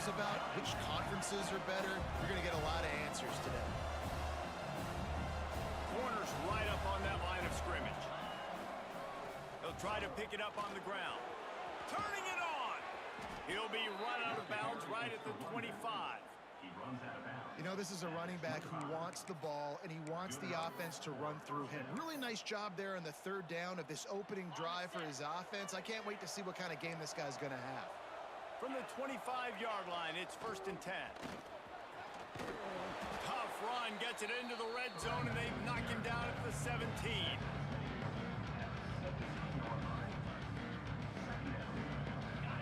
articles about which conferences are better, you're going to get a lot of answers today. Corner's right up on that line of scrimmage. He'll try to pick it up on the ground. Turning it on! He'll be run out of bounds right at the 25. You know, this is a running back who wants the ball, and he wants the offense to run through him. Really nice job there on the third down of this opening drive for his offense. I can't wait to see what kind of game this guy's going to have. From the 25-yard line, it's 1st and 10. Tough run, gets it into the red zone, and they knock him down at the 17.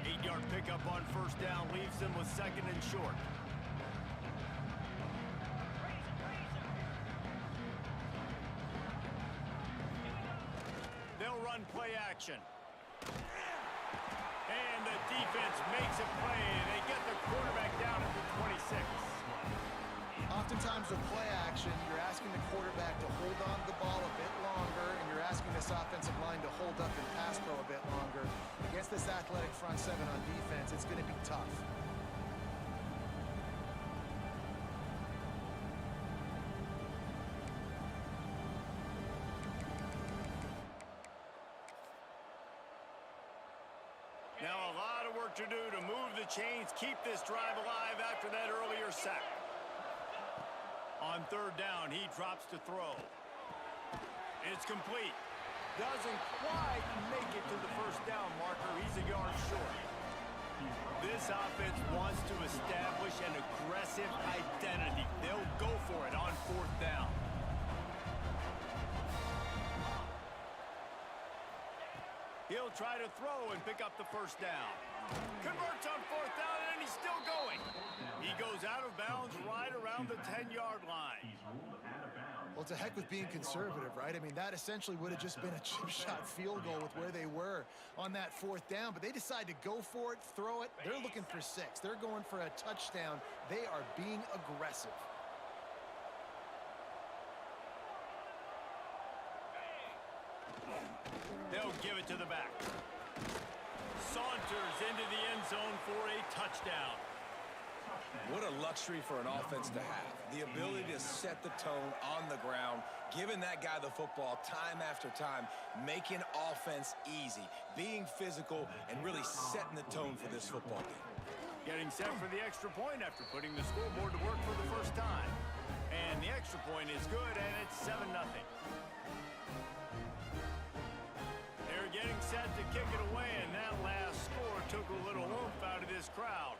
Eight-yard pickup on 1st down leaves them with 2nd and short. They'll run play action. And the defense makes a play. They get the quarterback down at the 26. Oftentimes with play action, you're asking the quarterback to hold on to the ball a bit longer, and you're asking this offensive line to hold up and pass pro a bit longer. Against this athletic front seven on defense, it's going to be tough. Now a lot of work to do to move the chains, keep this drive alive after that earlier sack. On 3rd down, he drops to throw. It's complete. Doesn't quite make it to the 1st down marker. He's a yard short. This offense wants to establish an aggressive identity. They'll go for it on 4th down. He'll try to throw and pick up the 1st down. Converts on 4th down, and he's still going. He goes out of bounds right around the 10-yard line. Well, it's a heck with being conservative, right? I mean, that essentially would have just been a chip shot field goal with where they were on that 4th down, but they decide to go for it, throw it. They're looking for 6. They're going for a touchdown. They are being aggressive. They'll give it to the back. Saunters into the end zone for a touchdown. What a luxury for an offense to have. The ability to set the tone on the ground, giving that guy the football time after time, making offense easy, being physical, and really setting the tone for this football game. Getting set for the extra point after putting the scoreboard to work for the first time. And the extra point is good, and it's 7-0. They're getting set to kick it away, and that last score took a little oomph out of this crowd.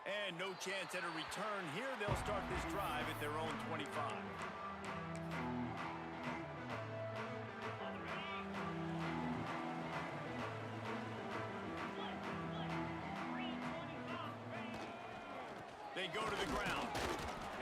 And no chance at a return here. They'll start this drive at their own 25. They go to the ground.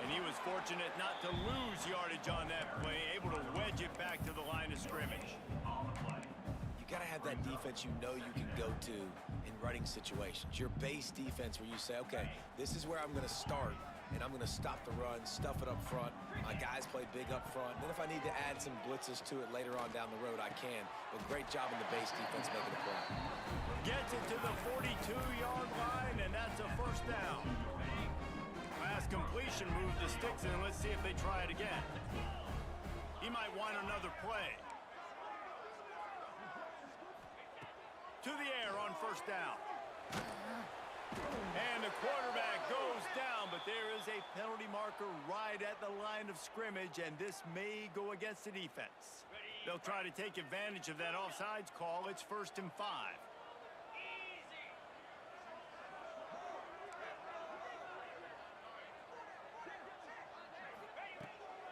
And he was fortunate not to lose yardage on that play, able to wedge it back to the line of scrimmage. You got to have that defense you know you can go to in running situations. Your base defense where you say, okay, this is where I'm going to start, and I'm going to stop the run, stuff it up front. My guys play big up front. Then if I need to add some blitzes to it later on down the road, I can. But great job in the base defense making a play. Gets it to the 42-yard line, and that's a 1st down. Last completion moved the sticks in. Let's see if they try it again. He might want another play. To the air on 1st down. And the quarterback goes down, but there is a penalty marker right at the line of scrimmage, and this may go against the defense. They'll try to take advantage of that offsides call. It's 1st and 5.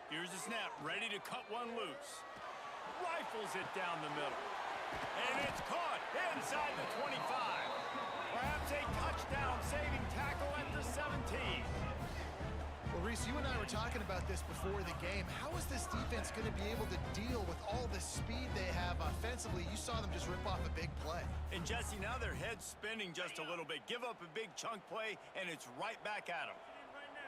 Here's a snap, ready to cut one loose. Rifles it down the middle. And it's caught inside the 25. Perhaps a touchdown-saving tackle at the 17. Well, Reese, you and I were talking about this before the game. How is this defense going to be able to deal with all the speed they have offensively? You saw them just rip off a big play. And, Jesse, now their head's spinning just a little bit. Give up a big chunk play, and it's right back at them.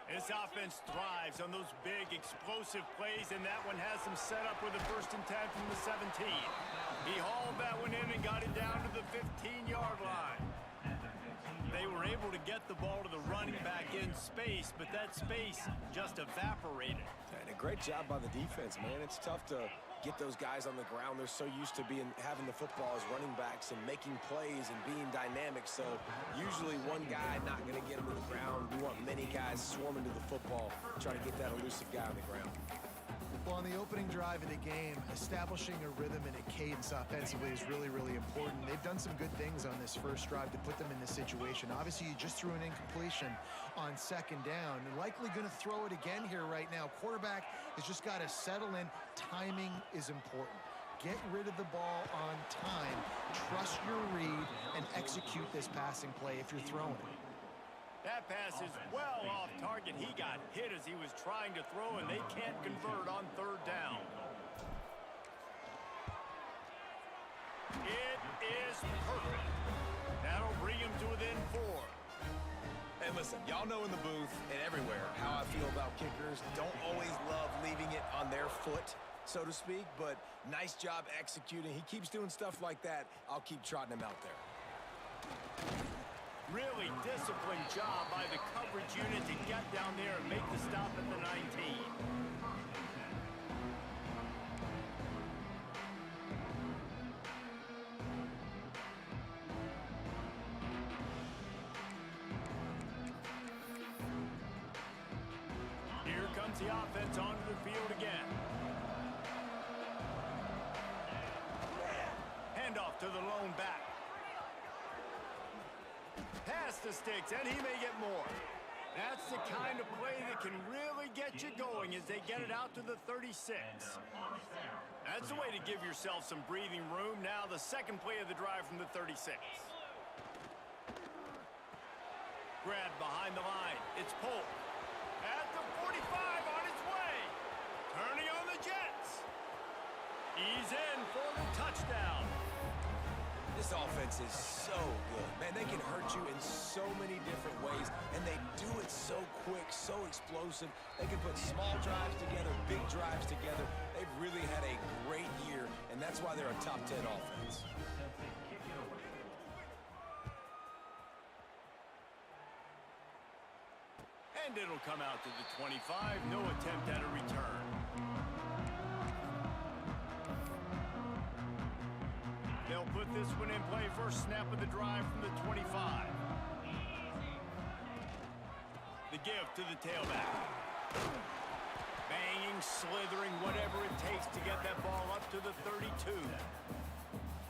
This offense thrives on those big, explosive plays, and that one has them set up with a 1st and 10 from the 17. He hauled that one in and got it down to the 15-yard 9-yard line. They were able to get the ball to the running back in space, but that space just evaporated. And a great job by the defense, man. It's tough to get those guys on the ground. They're so used to having the football as running backs and making plays and being dynamic. So usually one guy not going to get them to the ground. We want many guys swarming to the football, trying to get that elusive guy on the ground. Well, on the opening drive of the game, establishing a rhythm and a cadence offensively is really, really important. They've done some good things on this first drive to put them in this situation. Obviously, you just threw an incompletion on second down. And likely going to throw it again here right now. Quarterback has just got to settle in. Timing is important. Get rid of the ball on time. Trust your read and execute this passing play if you're throwing it. That pass is well off target. He got hit as he was trying to throw, and they can't convert on third down. It is perfect. That'll bring him to within 4. And listen, y'all know in the booth and everywhere how I feel about kickers. Don't always love leaving it on their foot, so to speak, but nice job executing. He keeps doing stuff like that. I'll keep trotting him out there. Really disciplined job by the coverage unit to get down there and make the stop at the 19. Here comes the offense onto the field again. Handoff to the lone back. Pass the sticks, and he may get more. That's the kind of play that can really get you going as they get it out to the 36. That's the way to give yourself some breathing room. Now the second play of the drive from the 36. Grab behind the line. It's Polk. At the 45 on its way. Turning on the Jets. He's in for the touchdown. This offense is so good. Man, they can hurt you in so many different ways, and they do it so quick, so explosive. They can put small drives together, big drives together. They've really had a great year, and that's why they're a top 10 offense. And it'll come out to the 25. No attempt at a return. They'll put this one in play. First snap of the drive from the 25. The give to the tailback. Banging, slithering, whatever it takes to get that ball up to the 32.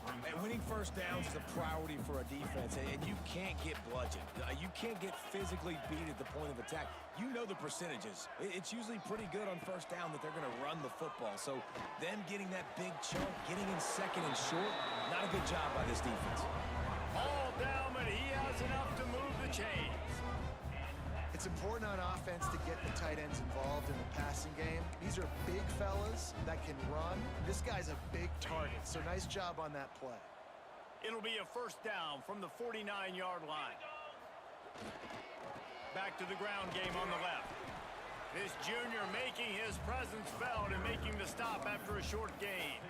And winning first downs is a priority for a defense, and you can't get bludgeoned. You can't get physically beat at the point of attack. You know the percentages. It's usually pretty good on first down that they're going to run the football. So them getting that big chunk, getting in second and short, not a good job by this defense. Ball down, but he has enough to move the chains. It's important on offense to get the tight ends involved in the passing game. These are big fellas that can run. This guy's a big target, so nice job on that play. It'll be a first down from the 49-yard line. Back to the ground game on the left. This junior making his presence felt and making the stop after a short gain.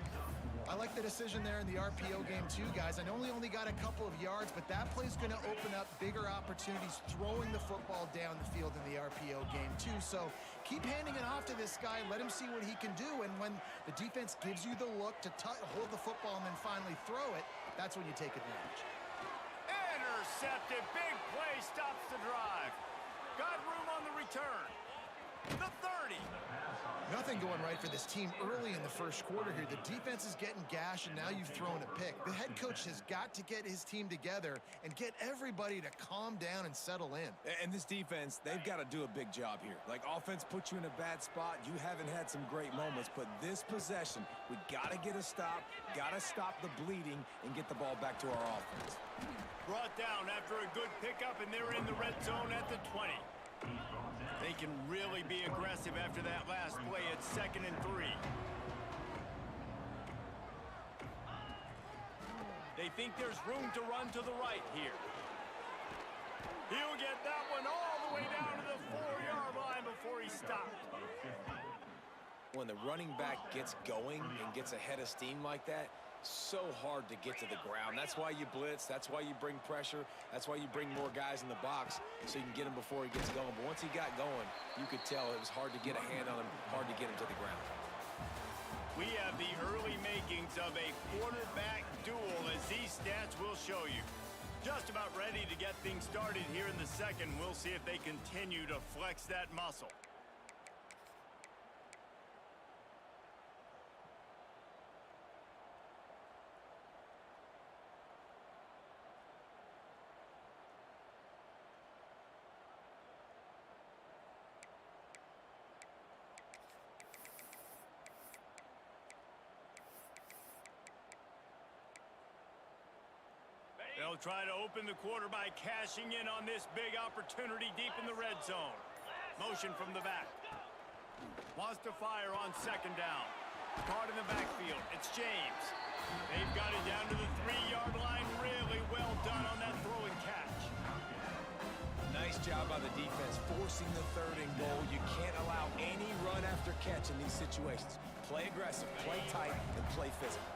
I like the decision there in the RPO game too, guys. I know he only got a couple of yards, but that play's going to open up bigger opportunities throwing the football down the field in the RPO game too. So keep handing it off to this guy. Let him see what he can do. And when the defense gives you the look to hold the football and then finally throw it, that's when you take advantage. Intercepted. Big play stops the drive. Got room on the return. The 30. Nothing going right for this team early in the first quarter here. The defense is getting gashed, and now you've thrown a pick. The head coach has got to get his team together and get everybody to calm down and settle in. And this defense, they've got to do a big job here. Like, offense puts you in a bad spot. You haven't had some great moments, but this possession, we got to get a stop, got to stop the bleeding, and get the ball back to our offense. Brought down after a good pickup, and they're in the red zone at the 20. They can really be aggressive after that last play. It's 2nd and 3. They think there's room to run to the right here. He'll get that one all the way down to the 4-yard line before he stopped. When the running back gets going and gets ahead of steam like that, so hard to get to the ground. That's why you blitz. That's why you bring pressure. That's why you bring more guys in the box so you can get him before he gets going. But once he got going, you could tell it was hard to get a hand on him, hard to get him to the ground. We have the early makings of a quarterback duel, as these stats will show you. Just about ready to get things started here in the second. We'll see if they continue to flex that muscle. They'll try to open the quarter by cashing in on this big opportunity deep in the red zone. Motion from the back. Wants to fire on second down. Caught in the backfield. It's James. They've got it down to the 3-yard line. Really well done on that throw and catch. Nice job by the defense forcing the third and goal. You can't allow any run after catch in these situations. Play aggressive, play tight, and play physical.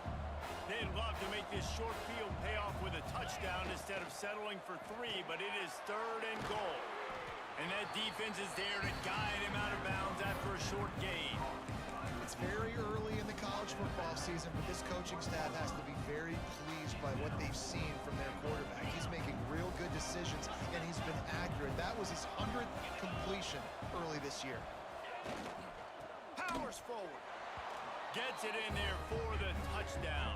They'd love to make this short field pay off with a touchdown instead of settling for 3, but it is third and goal. And that defense is there to guide him out of bounds after a short gain. It's very early in the college football season, but this coaching staff has to be very pleased by what they've seen from their quarterback. He's making real good decisions, and he's been accurate. That was his 100th completion early this year. Powers forward. Gets it in there for the touchdown.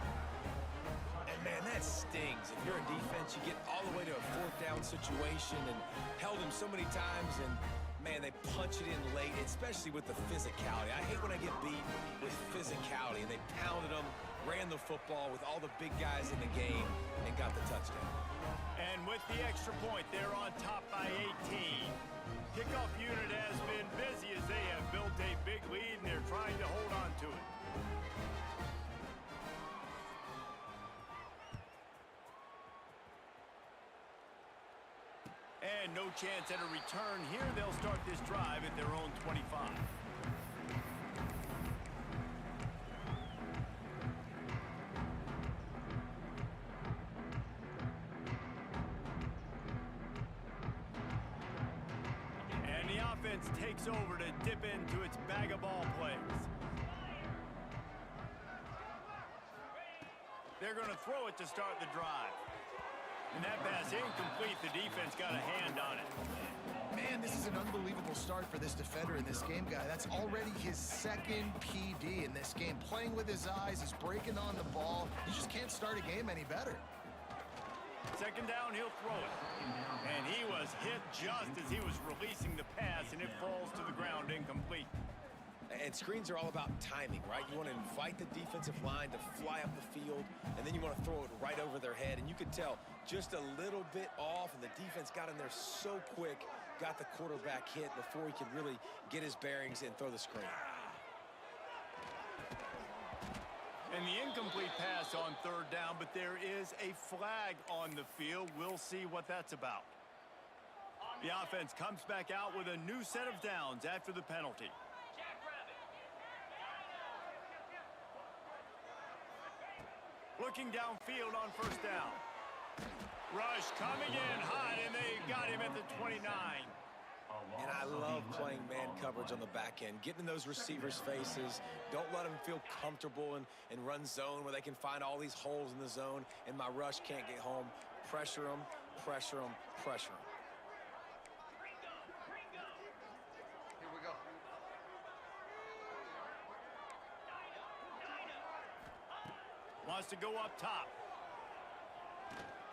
And, man, that stings. If you're a defense, you get all the way to a fourth down situation and held him so many times, and, man, they punch it in late, especially with the physicality. I hate when I get beat with physicality, and they pounded them, ran the football with all the big guys in the game, and got the touchdown. And with the extra point, they're on top by 18. Kickoff unit has been busy as they have built a big lead, and they're trying to hold on to it. And no chance at a return here. They'll start this drive at their own 25. And the offense takes over to dip into its bag of ball plays. They're going to throw it to start the drive. And that pass incomplete. The defense got a hand on it. Man, this is an unbelievable start for this defender in this game, guy. That's already his second PD in this game. Playing with his eyes, he's breaking on the ball. You just can't start a game any better. Second down, he'll throw it. And he was hit just as he was releasing the pass, and it falls to the ground incomplete. And screens are all about timing, right? You want to invite the defensive line to fly up the field, and then you want to throw it right over their head. And you could tell just a little bit off, and the defense got in there so quick, got the quarterback hit before he could really get his bearings and throw the screen. And the incomplete pass on third down, but there is a flag on the field. We'll see what that's about. The offense comes back out with a new set of downs after the penalty. Looking downfield on first down. Rush coming in hot, and they got him at the 29. And I love playing man coverage on the back end, getting in those receivers' faces. Don't let them feel comfortable and run zone where they can find all these holes in the zone, and my rush can't get home. Pressure them, pressure them, pressure them. Here we go. Wants to go up top.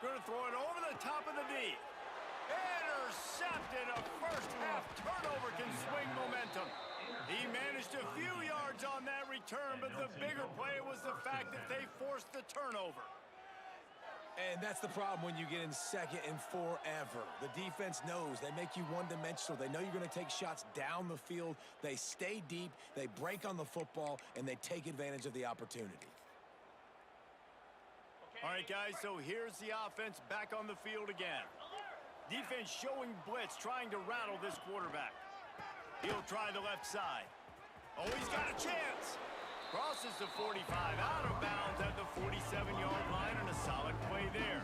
Going to throw it over the top of the D. Intercepted. A first-half turnover can swing momentum. He managed a few yards on that return, but the bigger play was the fact that they forced the turnover. And that's the problem when you get in second and forever. The defense knows they make you one-dimensional. They know you're going to take shots down the field. They stay deep, they break on the football, and they take advantage of the opportunity. All right, guys, so here's the offense back on the field again. Defense showing blitz, trying to rattle this quarterback. He'll try the left side. Oh, he's got a chance. Crosses the 45, out of bounds at the 47-yard line, and a solid play there.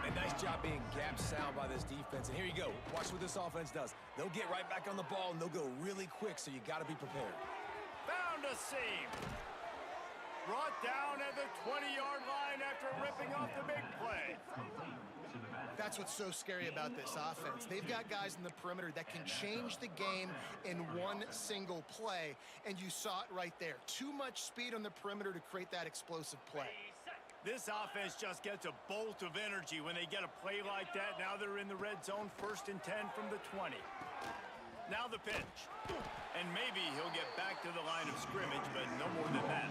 A nice job being gap sound by this defense. And here you go. Watch what this offense does. They'll get right back on the ball, and they'll go really quick, so you got to be prepared. Found a seam. Brought down at the 20-yard line after ripping off the big play. That's what's so scary about this offense. They've got guys in the perimeter that can change the game in one single play, and you saw it right there. Too much speed on the perimeter to create that explosive play. This offense just gets a bolt of energy when they get a play like that. Now they're in the red zone, 1st and 10 from the 20. Now the pitch. And maybe he'll get back to the line of scrimmage, but no more than that.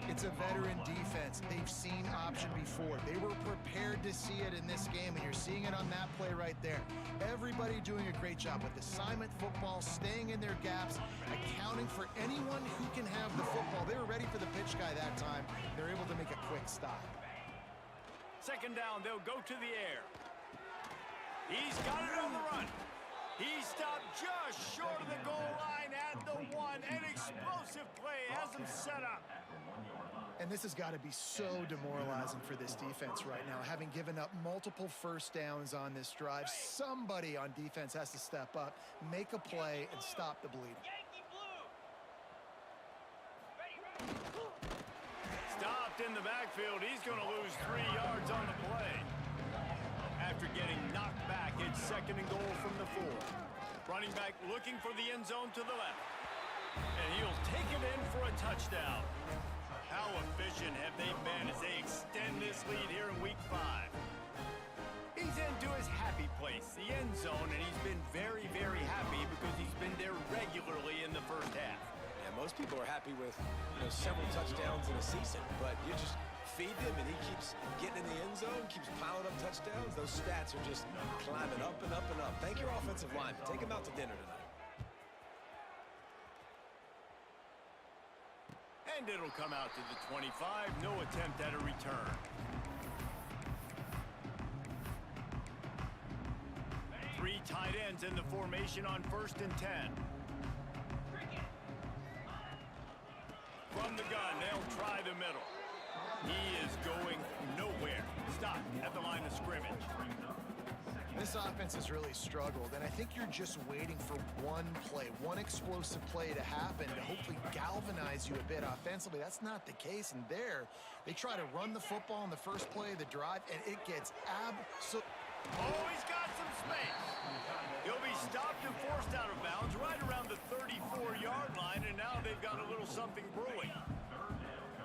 It's a veteran defense. They've seen option before. They were prepared to see it in this game, and you're seeing it on that play right there. Everybody doing a great job with assignment football, staying in their gaps, accounting for anyone who can have the football. They were ready for the pitch guy that time. They're able to make a quick stop. 2nd down, they'll go to the air. He's got it on the run. He stopped just short of the goal line at the 1. An explosive play has him set up. And this has got to be so demoralizing for this defense right now. Having given up multiple 1st downs on this drive, somebody on defense has to step up, make a play, and stop the bleeding. Stopped in the backfield. He's going to lose 3 yards on the play. After getting knocked back, it's 2nd and goal from the 4. Running back looking for the end zone to the left. And he'll take it in for a touchdown. How efficient have they been as they extend this lead here in Week 5? He's into his happy place, the end zone, and he's been very, very happy because he's been there regularly in the 1st half. Yeah, most people are happy with several touchdowns in a season, but you just feed him, and he keeps getting in the end zone, keeps piling up touchdowns. Those stats are just climbing up and up and up. Thank your offensive line. Take him out to dinner tonight. And it'll come out to the 25. No attempt at a return. 3 tight ends in the formation on 1st and 10. From the gun, they'll try the middle. He is going nowhere. Stopped at the line of scrimmage. This offense has really struggled, and I think you're just waiting for one play, one explosive play to happen to hopefully galvanize you a bit offensively. That's not the case, and there, they try to run the football in the first play of the drive, and it gets absolutely... Oh, he's got some space. He'll be stopped and forced out of bounds right around the 34-yard line, and now they've got a little something brewing.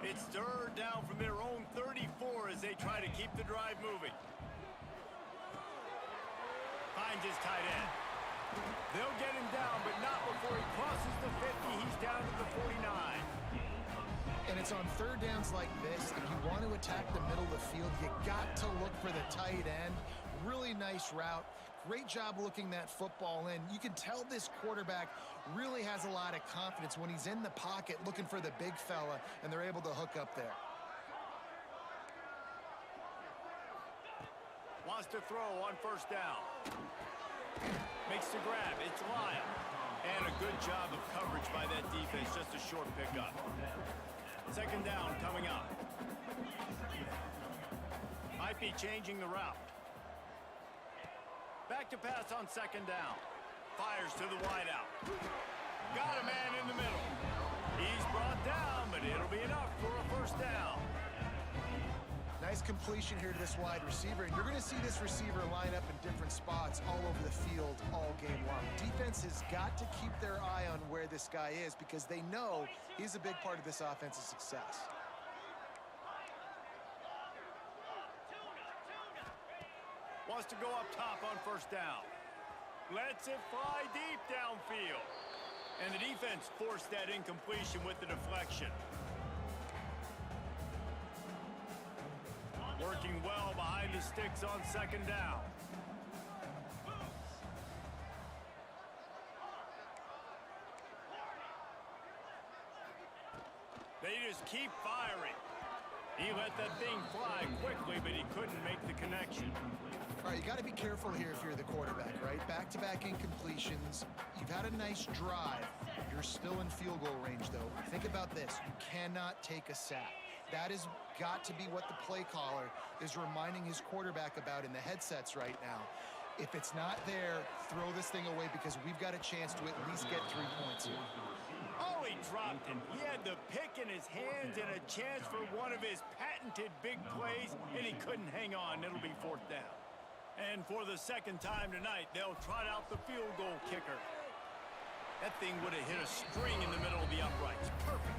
It's 3rd down from their own 34 as they try to keep the drive moving. Finds his tight end. They'll get him down, but not before he crosses the 50. He's down to the 49. And it's on 3rd downs like this. If you want to attack the middle of the field, you got to look for the tight end. Really nice route. Great job looking that football in. You can tell this quarterback really has a lot of confidence when he's in the pocket looking for the big fella, and they're able to hook up there. Wants to throw on 1st down. Makes the grab. It's Lyle. And a good job of coverage by that defense. Just a short pickup. 2nd down coming up. Might be changing the route. Back to pass on 2nd down. Fires to the wideout. Got a man in the middle. He's brought down, but it'll be enough for a 1st down. Nice completion here to this wide receiver, and you're going to see this receiver line up in different spots all over the field all game long. Defense has got to keep their eye on where this guy is because they know he's a big part of this offense's success. Wants to go up top on 1st down. Lets it fly deep downfield. And the defense forced that incompletion with the deflection. Working well behind the sticks on 2nd down. They just keep firing. He let that thing fly quickly, but he couldn't make the connection. All right, you got to be careful here if you're the quarterback, right? Back-to-back incompletions. You've had a nice drive. You're still in field goal range, though. Think about this. You cannot take a sack. That has got to be what the play caller is reminding his quarterback about in the headsets right now. If it's not there, throw this thing away because we've got a chance to at least get 3 points here. Oh, he dropped it. He had the pick in his hands and a chance for one of his patented big plays, and he couldn't hang on. It'll be 4th down. And for the 2nd time tonight, they'll trot out the field goal kicker. That thing would have hit a string in the middle of the uprights. Perfect.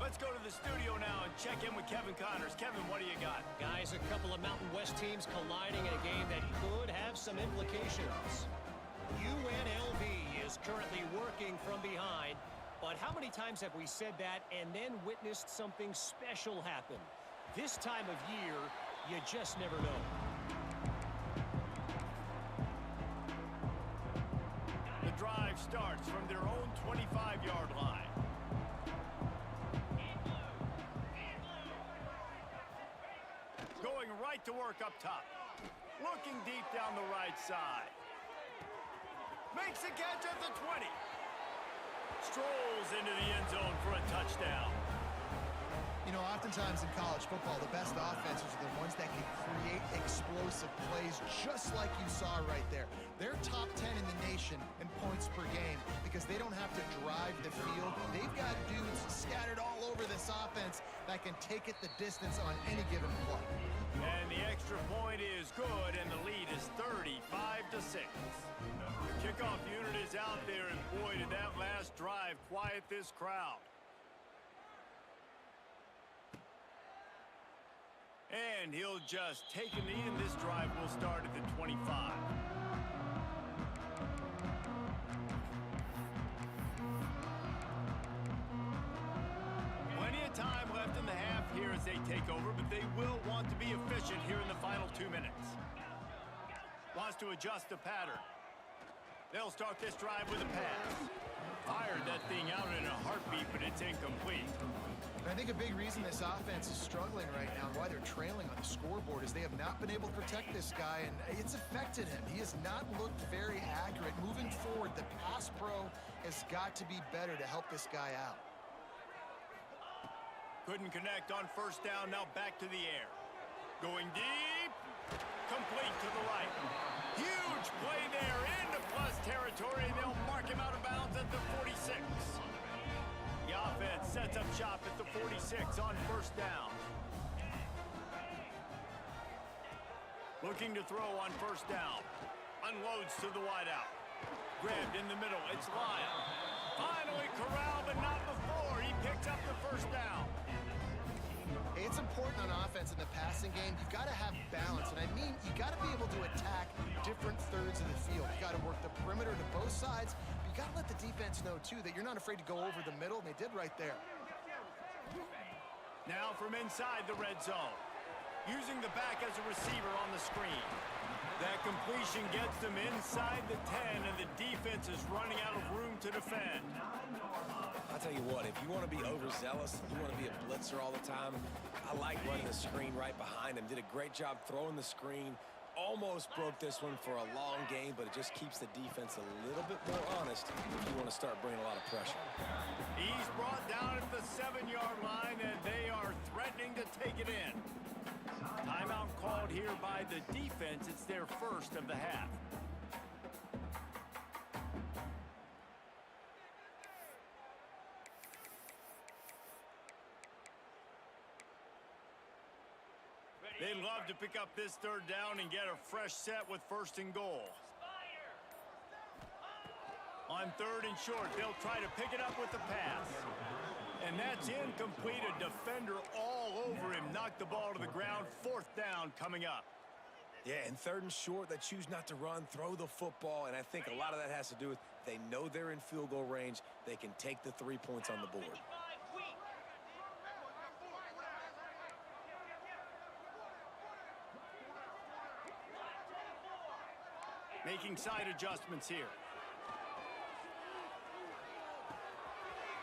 Let's go to the studio now and check in with Kevin Connors. Kevin, what do you got? Guys, a couple of Mountain West teams colliding in a game that could have some implications. UNLV is currently working from behind, but how many times have we said that and then witnessed something special happen? This time of year, you just never know. The drive starts from their own 25-yard line. Going right to work up top. Looking deep down the right side. Makes a catch at the 20. Strolls into the end zone for a touchdown. You know, oftentimes in college football, the best offenses are the ones that can create explosive plays just like you saw right there. They're top 10 in the nation in points per game because they don't have to drive the field. They've got dudes scattered all over this offense that can take it the distance on any given play. And the extra point is good, and the lead is 35-6. Kickoff unit is out there, and boy, did that last drive quiet this crowd. And he'll just take a knee, and this drive will start at the 25. Plenty of time left in the half here as they take over, but they will want to be efficient here in the final 2 minutes. Wants to adjust the pattern. They'll start this drive with a pass. Fired that thing out in a heartbeat, but it's incomplete. And I think a big reason this offense is struggling right now and why they're trailing on the scoreboard is they have not been able to protect this guy, and it's affected him. He has not looked very accurate. Moving forward, the pass pro has got to be better to help this guy out. Couldn't connect on 1st down, now back to the air. Going deep, complete to the right. Huge play there into plus territory, and they'll mark him out of bounds at the 46. The offense sets up shop at the 46 on 1st down. Looking to throw on 1st down. Unloads to the wideout. Grabbed in the middle, it's Lyle. Finally corralled, but not before. He picks up the 1st down. Hey, it's important on offense in the passing game. You've got to have balance, and I mean you got to be able to attack different thirds of the field. You got to work the perimeter to both sides. But you got to let the defense know too that you're not afraid to go over the middle, and they did right there. Now from inside the red zone, using the back as a receiver on the screen. That completion gets them inside the 10, and the defense is running out of room to defend. I'll tell you what, if you want to be overzealous, you want to be a blitzer all the time, I like running the screen right behind him. Did a great job throwing the screen. Almost broke this one for a long game, but it just keeps the defense a little bit more honest if you want to start bringing a lot of pressure. He's brought down at the 7-yard line, and they are threatening to take it in. Timeout called here by the defense. It's their first of the half. They'd love to pick up this 3rd down and get a fresh set with 1st and goal. On 3rd and short, they'll try to pick it up with the pass. And that's incomplete. A defender all over him. Knocked the ball to the ground. 4th down coming up. Yeah, and 3rd and short, they choose not to run, throw the football, and I think a lot of that has to do with they know they're in field goal range. They can take the 3 points on the board. Making side adjustments here.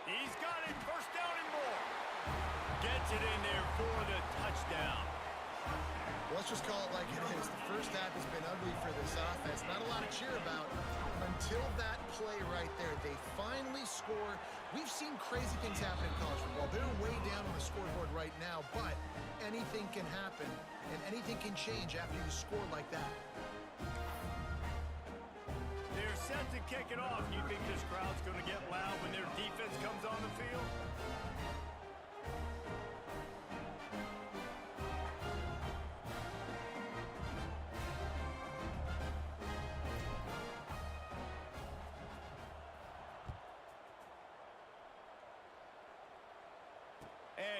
He's got it. 1st down and more. Gets it in there for the touchdown. Well, Let's just call it like it is. The first half has been ugly for this offense. Not a lot to cheer about until that play right there. They finally score. We've seen crazy things happen in college football. They're way down on the scoreboard right now, but anything can happen, and anything can change after you score like that. They're set to kick it off. You think this crowd's going to get loud when their defense comes on the field?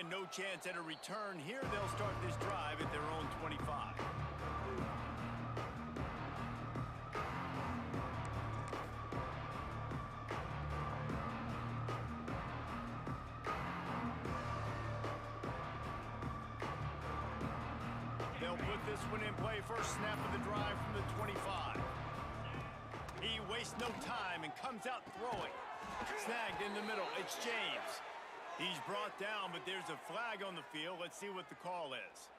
And no chance at a return here. They'll start this drive at their own 25. They'll put this one in play. First snap of the drive from the 25. He wastes no time and comes out throwing. Snagged in the middle. It's James. He's brought down, but there's a flag on the field. Let's see what the call is.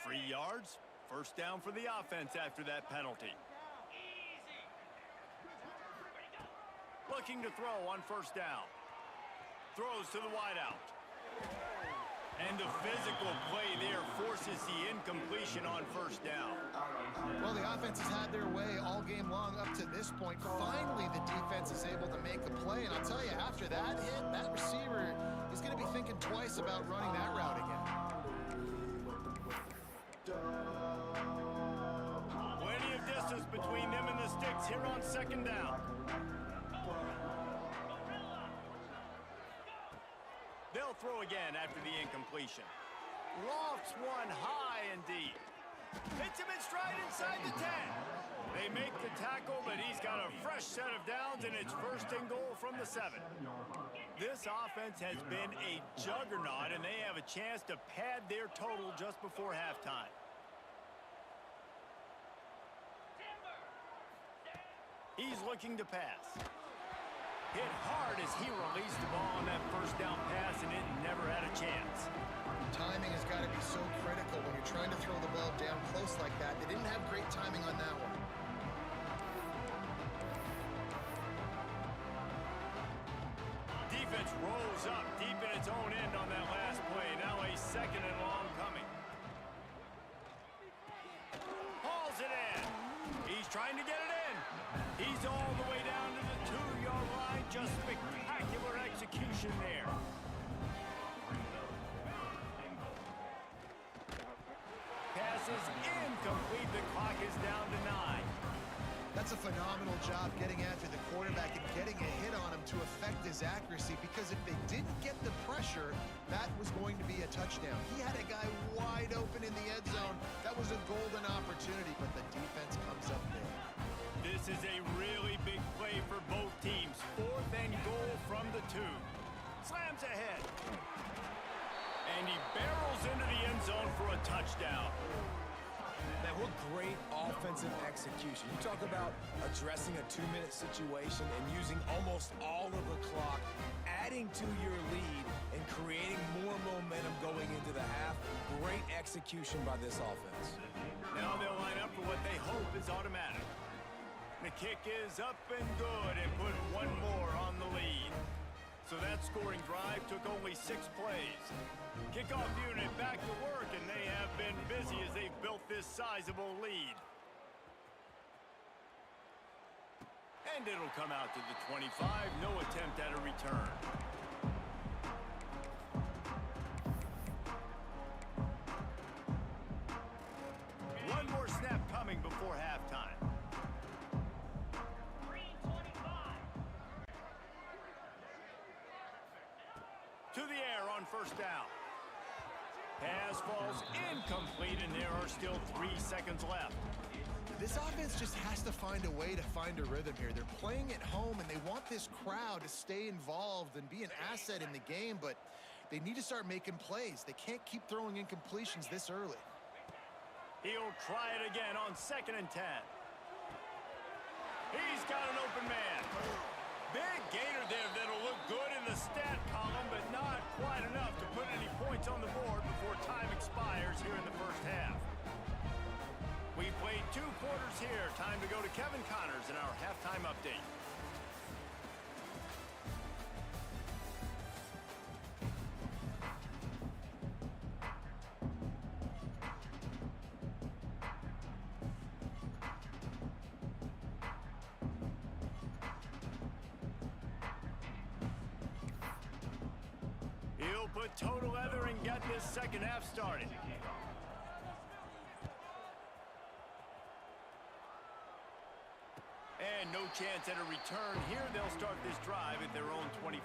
3 yards. First down for the offense after that penalty. Looking to throw on first down. Throws to the wideout. And the physical play there forces the incompletion on first down. Well, the offense has had their way all game long up to this point. Finally, the defense is able to make a play. And I'll tell you, after that hit, that receiver is going to be thinking twice about running that route again. Plenty of distance between them and the sticks here on second down. They'll throw again after the incompletion. Lofts one high and deep. Hits him in stride inside the 10. They make the tackle, but he's got a fresh set of downs, and it's first and goal from the 7. This offense has been a juggernaut, and they have a chance to pad their total just before halftime. He's looking to pass. Hit hard as he released the ball on that first down pass, and it never had a chance. Timing has got to be so critical when you're trying to throw the ball down close like that. They didn't have great timing on that one. Defense rolls up deep in its own end on that last play. Now a second and long coming. Hauls it in. He's trying to get it in. He's all the way down to the 2-yard line. Just spectacular execution there. Pass is incomplete. The clock is down to 9. That's a phenomenal job getting after the quarterback and getting a hit on him to affect his accuracy, because if they didn't get the pressure, that was going to be a touchdown. He had a guy wide open in the end zone. That was a golden opportunity, but the defense comes up big. This is a really big play for both teams. 4th and goal from the 2. Slams ahead. And he barrels into the end zone for a touchdown. Man, what great offensive execution. You talk about addressing a 2-minute situation and using almost all of the clock, adding to your lead and creating more momentum going into the half. Great execution by this offense. Now they'll line up for what they hope is automatic. The kick is up and good, and put one more on the lead. So that scoring drive took only 6 plays. Kickoff unit back to work, and they have been busy as they've built this sizable lead. And it'll come out to the 25. No attempt at a return. One more snap coming before halftime. To the air on first down. Pass falls incomplete, and there are still 3 seconds left. This offense just has to find a way to find a rhythm here. They're playing at home, and they want this crowd to stay involved and be an asset in the game, but they need to start making plays. They can't keep throwing incompletions this early. He'll try it again on 2nd and 10. He's got an open man. Big gainer there that'll look good in the stat column points on the board before time expires here in the first half. We played 2 quarters here. Time to go to Kevin Connors in our halftime update. He'll put total leather and get this second half started. And no chance at a return here. They'll start this drive at their own 25.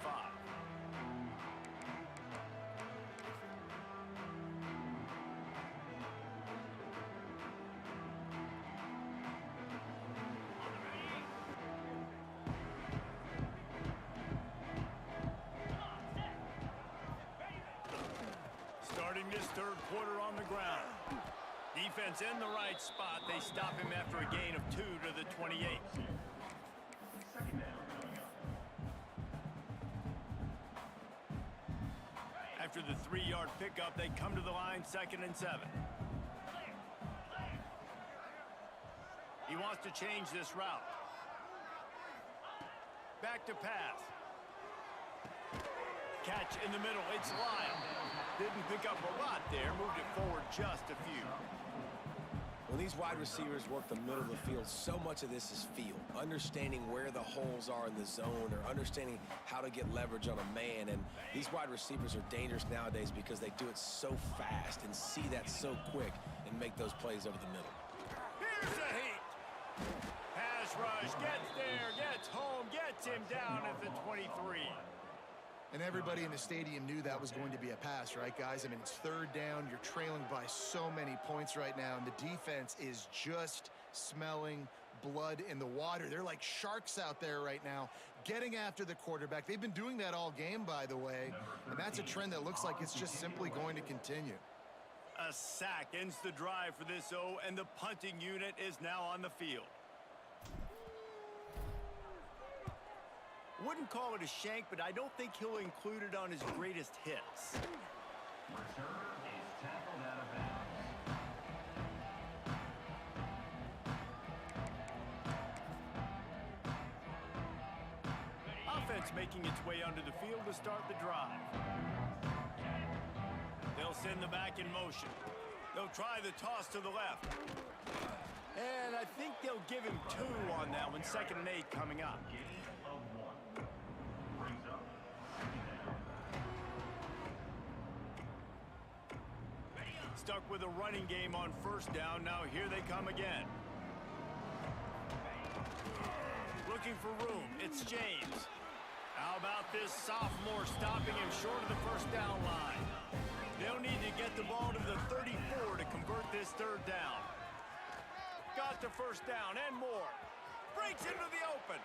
Starting this third quarter on the ground. Defense in the right spot. They stop him after a gain of 2 to the 28. After the 3-yard pickup, they come to the line 2nd and 7. He wants to change this route. Back to pass. Catch in the middle. It's Lyle. Didn't pick up a lot there. Moved it forward just a few. When these wide receivers work the middle of the field, so much of this is feel. Understanding where the holes are in the zone or understanding how to get leverage on a man. And these wide receivers are dangerous nowadays because they do it so fast and see that so quick and make those plays over the middle. Here's a heat. Pass rush. Gets there. Gets home. Gets him down at the 23. And everybody in the stadium knew that was going to be a pass, right, guys? I mean, it's 3rd down. You're trailing by so many points right now, and the defense is just smelling blood in the water. They're like sharks out there right now, getting after the quarterback. They've been doing that all game, by the way, and that's a trend that looks like it's just simply going to continue. A sack ends the drive for this O, and the punting unit is now on the field. Wouldn't call it a shank, but I don't think he'll include it on his greatest hits. Return is tackled out of bounds. Offense making its way onto the field to start the drive. They'll send the back in motion. They'll try the toss to the left. And I think they'll give him 2 on that one. 2nd and 8 coming up. Stuck with a running game on 1st down. Now here they come again. Looking for room. It's James. How about this sophomore stopping him short of the 1st down line? They'll need to get the ball to the 34 to convert this 3rd down. Got the 1st down and more. Breaks into the open.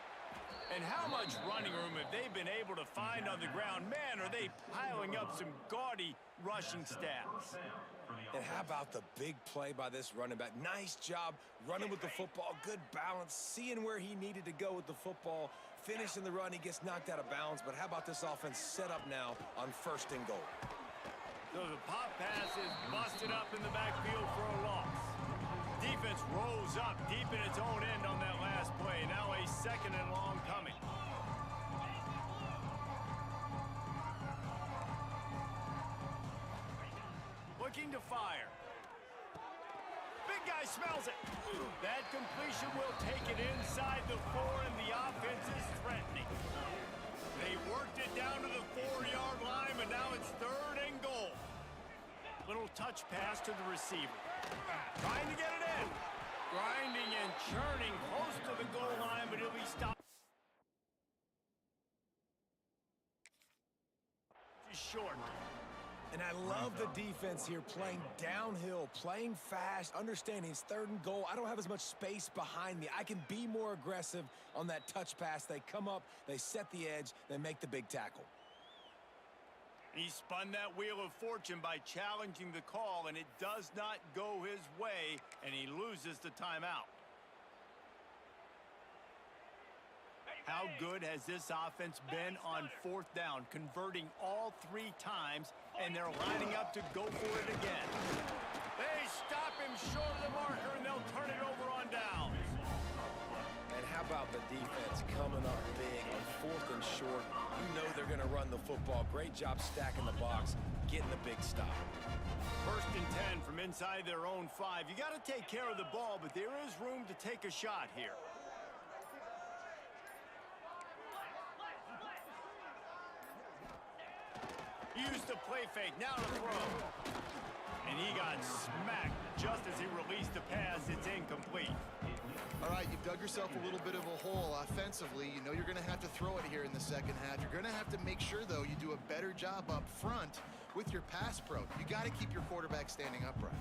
And how much running room have they been able to find on the ground? Man, are they piling up some gaudy rushing stats. And how about the big play by this running back? Nice job running with the football, good balance, seeing where he needed to go with the football, finishing the run. He gets knocked out of bounds, but how about this offense set up now on 1st and goal? So the pop pass is busted up in the backfield for a loss. Defense rolls up deep in its own end on that last play. Now a 2nd and long coming. Looking to fire. Big guy smells it. That completion will take it inside the 4, and the offense is threatening. They worked it down to the 4-yard line, but now it's 3rd and goal. Little touch pass to the receiver. Trying to get it in. Grinding and churning close to the goal line, but he'll be stopped. Short. And I love the defense here, playing downhill, playing fast, understanding it's 3rd and goal. I don't have as much space behind me. I can be more aggressive on that touch pass. They come up, they set the edge, they make the big tackle. He spun that wheel of fortune by challenging the call, and it does not go his way, and he loses the timeout. How good has this offense been on 4th down, converting all 3 times, and they're lining up to go for it again. They stop him short of the marker, and they'll turn it over on downs. And how about the defense coming up big on 4th and short? You know they're going to run the football. Great job stacking the box, getting the big stop. 1st and 10 from inside their own 5. You got to take care of the ball, but there is room to take a shot here. Used the play fake, now to throw. And he got smacked just as he released the pass. It's incomplete. All right, you've dug yourself a little bit of a hole offensively. You know you're going to have to throw it here in the second half. You're going to have to make sure, though, you do a better job up front with your pass pro. You got to keep your quarterback standing upright.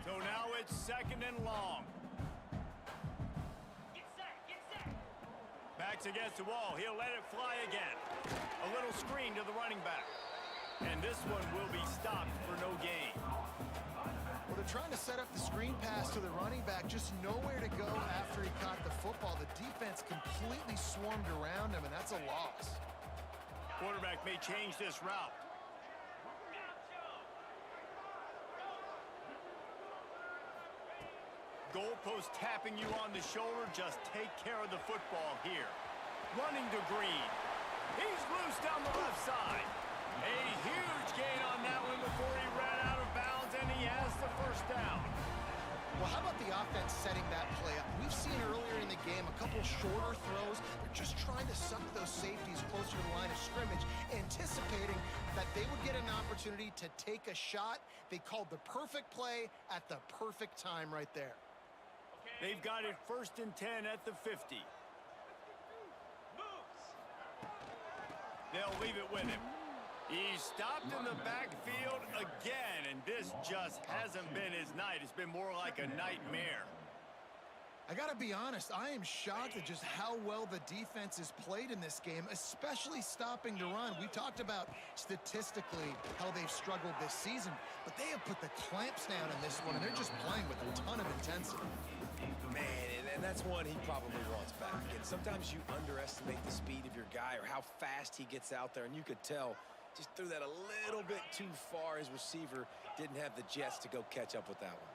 So now it's 2nd and long. Backs against the wall. He'll let it fly again. A little screen to the running back. And this one will be stopped for no gain. Well, they're trying to set up the screen pass to the running back, just nowhere to go after he caught the football. The defense completely swarmed around him, and that's a loss. Quarterback may change this route. Goalpost tapping you on the shoulder. Just take care of the football here. Running to Green. He's loose down the left side. A huge gain on that one before he ran out of bounds, and he has the 1st down. Well, how about the offense setting that play up? We've seen earlier in the game a couple shorter throws. They're just trying to suck those safeties closer to the line of scrimmage, anticipating that they would get an opportunity to take a shot. They called the perfect play at the perfect time right there. They've got it 1st and 10 at the 50. They'll leave it with him. He's stopped in the backfield again, and this just hasn't been his night. It's been more like a nightmare. I got to be honest, I am shocked at just how well the defense has played in this game, especially stopping the run. We talked about statistically how they've struggled this season, but they have put the clamps down in this one, and they're just playing with a ton of intensity. Man, and that's one he probably wants back. And sometimes you underestimate the speed of your guy or how fast he gets out there, and you could tell just threw that a little bit too far. His receiver didn't have the jets to go catch up with that one.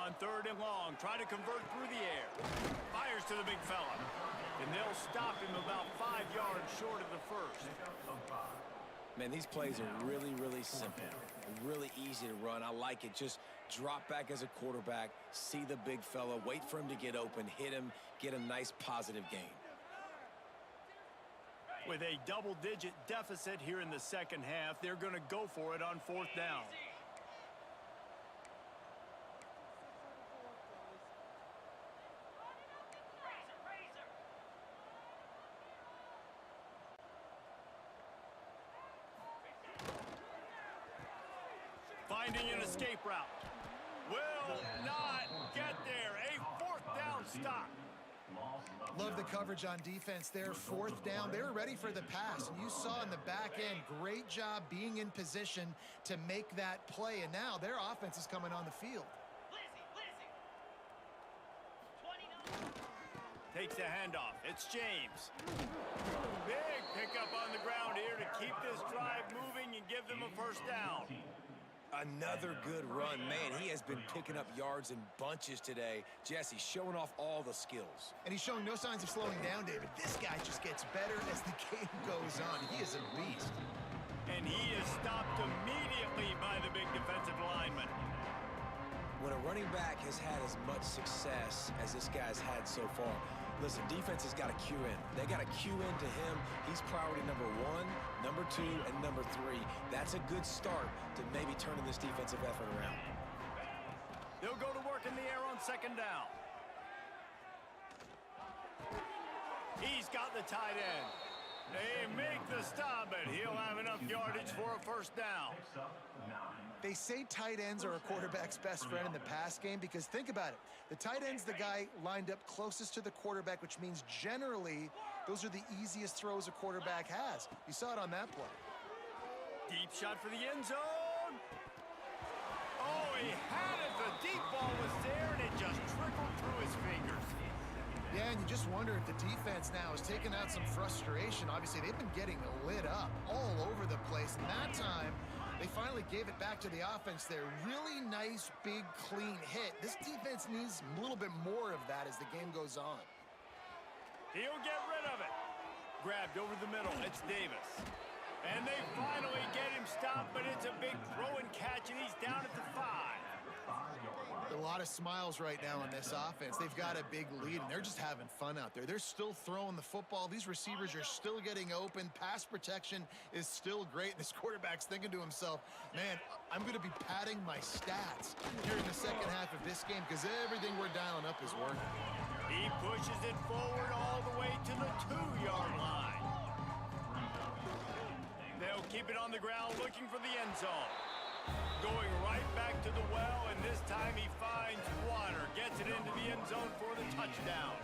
On 3rd and long, trying to convert through the air. Fires to the big fella. And they'll stop him about 5 yards short of the 1st. Man, these plays are really, really simple. Really easy to run. I like it. Just drop back as a quarterback, see the big fella, wait for him to get open, hit him, get a nice positive gain. With a double-digit deficit here in the second half, they're going to go for it on 4th down. Finding an escape route. Will not get there. A 4th down stop. Love the coverage on defense there. 4th down. They were ready for the pass. And you saw in the back end, great job being in position to make that play. And now their offense is coming on the field. Takes the handoff. It's James. Big pickup on the ground here to keep this drive moving and give them a 1st down. Another good run. Man, he has been picking up yards in bunches today. Jesse showing off all the skills. And he's showing no signs of slowing down, David. This guy just gets better as the game goes on. He is a beast. And he is stopped immediately by the big defensive lineman. When a running back has had as much success as this guy's had so far, listen, defense has got to cue in. They got to cue in to him. He's priority number 1, number 2, and number 3. That's a good start to maybe turning this defensive effort around. They'll go to work in the air on 2nd down. He's got the tight end. They make the stop, but he'll have enough yardage for a 1st down. They say tight ends are a quarterback's best friend in the pass game because think about it. The tight end's the guy lined up closest to the quarterback, which means generally those are the easiest throws a quarterback has. You saw it on that play. Deep shot for the end zone. Oh, he had it. The deep ball was there, and it just trickled through his fingers. Yeah, and you just wonder if the defense now is taking out some frustration. Obviously, they've been getting lit up all over the place. And that time, they finally gave it back to the offense there. Really nice, big, clean hit. This defense needs a little bit more of that as the game goes on. He'll get rid of it. Grabbed over the middle. It's Davis. And they finally get him stopped, but it's a big throw and catch, and he's down at the 5. A lot of smiles right now on this offense. They've got a big lead, and they're just having fun out there. They're still throwing the football. These receivers are still getting open. Pass protection is still great. This quarterback's thinking to himself, man, I'm going to be padding my stats here in the second half of this game because everything we're dialing up is working. He pushes it forward all the way to the 2-yard line. They'll keep it on the ground looking for the end zone. Going right back to the well, and this time he finds water. Gets it into the end zone for the touchdown.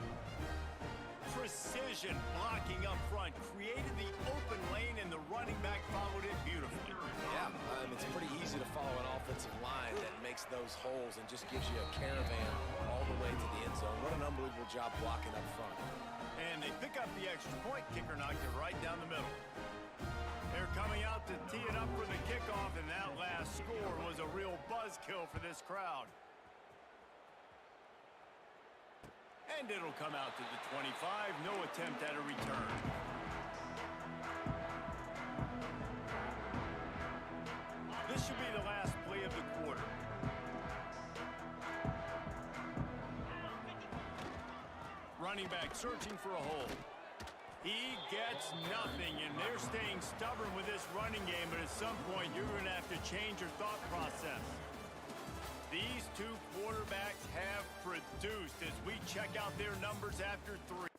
Precision blocking up front. Created the open lane, and the running back followed it beautifully. Yeah, it's pretty easy to follow an offensive line that makes those holes and just gives you a caravan all the way to the end zone. What an unbelievable job blocking up front. And they pick up the extra point. Kicker knocked it right down the middle. They're coming out to tee it up for the kickoff, and that last score was a real buzzkill for this crowd. And it'll come out to the 25. No attempt at a return. This should be the last play of the quarter. Running back searching for a hole. He gets nothing, and they're staying stubborn with this running game, but at some point, you're going to have to change your thought process. These two quarterbacks have produced as we check out their numbers after 3.